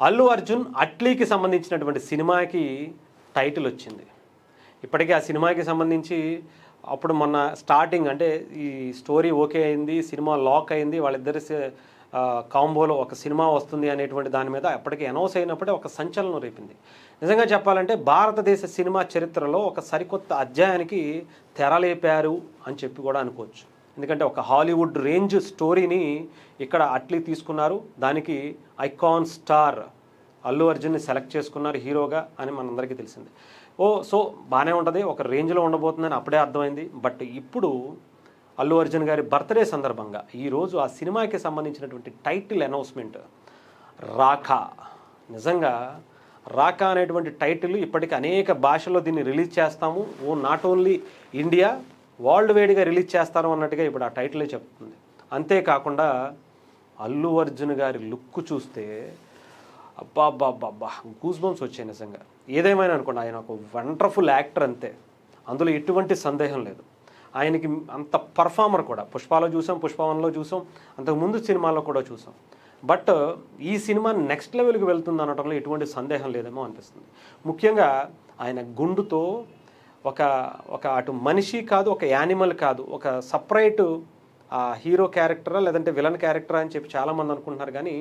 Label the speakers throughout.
Speaker 1: అల్లు అర్జున్ అట్లీకి సంబంధించినటువంటి సినిమాకి టైటిల్ వచ్చింది. ఇప్పటికే ఆ సినిమాకి సంబంధించి అప్పుడు మొన్న స్టార్టింగ్ అంటే ఈ స్టోరీ ఓకే అయింది, సినిమా లాక్ అయింది, వాళ్ళిద్దరి కాంబోలో ఒక సినిమా వస్తుంది అనేటువంటి దాని మీద అప్పటికి అనౌన్స్ అయినప్పుడే ఒక సంచలనం రేపింది. నిజంగా చెప్పాలంటే భారతదేశ సినిమా చరిత్రలో ఒక సరికొత్త అధ్యాయానికి తెరలేపారు అని చెప్పి కూడా అనుకోవచ్చు. ఎందుకంటే ఒక హాలీవుడ్ రేంజ్ స్టోరీని ఇక్కడ అట్లీ తీసుకున్నారు. దానికి ఐకాన్ స్టార్ అల్లు అర్జున్ని సెలెక్ట్ చేసుకున్నారు హీరోగా అని మనందరికీ తెలిసింది. సో బాగానే ఉంటుంది, ఒక రేంజ్లో ఉండబోతుందని అప్పుడే అర్థమైంది. బట్ ఇప్పుడు అల్లు అర్జున్ గారి బర్త్డే సందర్భంగా ఈరోజు ఆ సినిమాకి సంబంధించినటువంటి టైటిల్ అనౌన్స్మెంట్ రాఖా. నిజంగా రాఖా అనేటువంటి టైటిల్ ఇప్పటికి అనేక భాషల్లో దీన్ని రిలీజ్ చేస్తాము, నాట్ ఓన్లీ ఇండియా, వరల్డ్ వైడ్గా రిలీజ్ చేస్తారు అన్నట్టుగా ఇప్పుడు ఆ టైటిలే చెప్తుంది. అంతేకాకుండా అల్లు అర్జున్ గారి లుక్ చూస్తే అబ్బా గూస్ బంప్స్ వచ్చాయి నిజంగా. ఏదేమైనా అనుకోండి, ఆయన ఒక వండర్ఫుల్ యాక్టర్ అంతే, అందులో ఎటువంటి సందేహం లేదు. ఆయనకి అంత పర్ఫార్మర్ కూడా పుష్పాలో చూసాం, పుష్పవన్లో చూసాం, అంతకుముందు సినిమాల్లో కూడా చూసాం. బట్ ఈ సినిమా నెక్స్ట్ లెవెల్కి వెళ్తుంది అనడంలో ఎటువంటి సందేహం లేదేమో అనిపిస్తుంది. ముఖ్యంగా ఆయన గుండుతో ఒక అటు మనిషి కాదు, ఒక యానిమల్ కాదు, ఒక సపరేట్ హీరో క్యారెక్టరా లేదంటే విలన్ క్యారెక్టరా అని చెప్పి చాలామంది అనుకుంటున్నారు. కానీ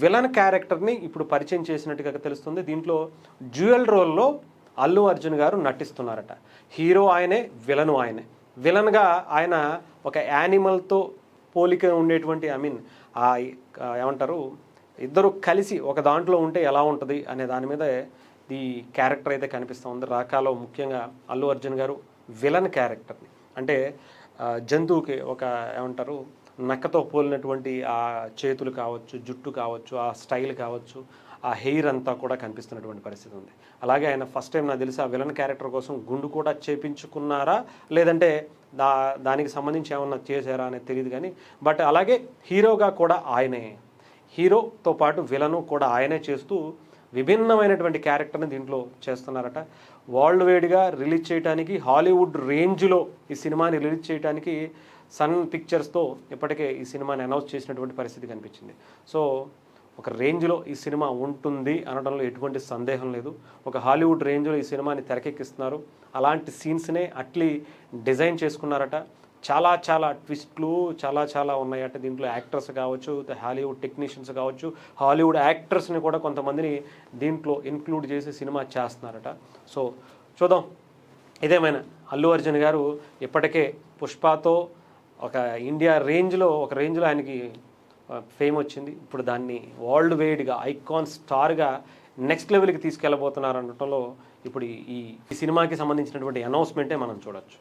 Speaker 1: విలన్ క్యారెక్టర్ని ఇప్పుడు పరిచయం చేసినట్టుగా తెలుస్తుంది. దీంట్లో డ్యూయల్ రోల్లో అల్లు అర్జున్ గారు నటిస్తున్నారట. హీరో ఆయనే, విలను ఆయనే. విలన్గా ఆయన ఒక యానిమల్తో పోలిక ఉండేటువంటి ఏమంటారు, ఇద్దరు కలిసి ఒక దాంట్లో ఉంటే ఎలా ఉంటుంది అనే దాని మీద ఈ క్యారెక్టర్ అయితే కనిపిస్తూ ఉంది. రాకాలో ముఖ్యంగా అల్లు అర్జున్ గారు విలన్ క్యారెక్టర్ని, అంటే జంతువుకి ఏమంటారు, నక్కతో పోలినటువంటి ఆ చేతులు కావచ్చు, జుట్టు కావచ్చు, ఆ స్టైల్ కావచ్చు, ఆ హెయిర్ అంతా కూడా కనిపిస్తున్నటువంటి పరిస్థితి ఉంది. అలాగే ఆయన ఫస్ట్ టైం నాకు తెలిసి ఆ విలన్ క్యారెక్టర్ కోసం గుండు కూడా చేపించుకున్నారా లేదంటే దానికి సంబంధించి ఏమన్నా చేశారా అనేది తెలియదు. కానీ బట్ అలాగే హీరోగా కూడా ఆయనే, హీరోతో పాటు విలను కూడా ఆయనే చేస్తూ విభిన్నమైనటువంటి క్యారెక్టర్ని దీంట్లో చేస్తున్నారట. వరల్డ్ వైడ్గా రిలీజ్ చేయడానికి, హాలీవుడ్ రేంజ్లో ఈ సినిమాని రిలీజ్ చేయడానికి సన్ పిక్చర్స్తో ఇప్పటికే ఈ సినిమాని అనౌన్స్ చేసినటువంటి పరిస్థితి కనిపించింది. సో ఒక రేంజ్లో ఈ సినిమా ఉంటుంది అనడంలో ఎటువంటి సందేహం లేదు. ఒక హాలీవుడ్ రేంజ్లో ఈ సినిమాని తెరకెక్కిస్తున్నారు. అలాంటి సీన్స్నే అట్లీ డిజైన్ చేసుకున్నారట. చాలా ట్విస్ట్లు చాలా ఉన్నాయట. దీంట్లో యాక్టర్స్ కావచ్చు, హాలీవుడ్ టెక్నీషియన్స్ కావచ్చు, హాలీవుడ్ యాక్టర్స్ని కూడా కొంతమందిని దీంట్లో ఇన్క్లూడ్ చేసి సినిమా చేస్తున్నారట. సో చూద్దాం. ఇదేమైనా అల్లు అర్జున్ గారు ఇప్పటికే పుష్పతో ఒక ఇండియా రేంజ్లో ఆయనకి ఫేమ్ వచ్చింది. ఇప్పుడు దాన్ని వరల్డ్ వైడ్గా ఐకాన్ స్టార్గా నెక్స్ట్ లెవెల్కి తీసుకెళ్ళబోతున్నారు అనటంలో ఇప్పుడు ఈ సినిమాకి సంబంధించినటువంటి అనౌన్స్మెంటే మనం చూడొచ్చు.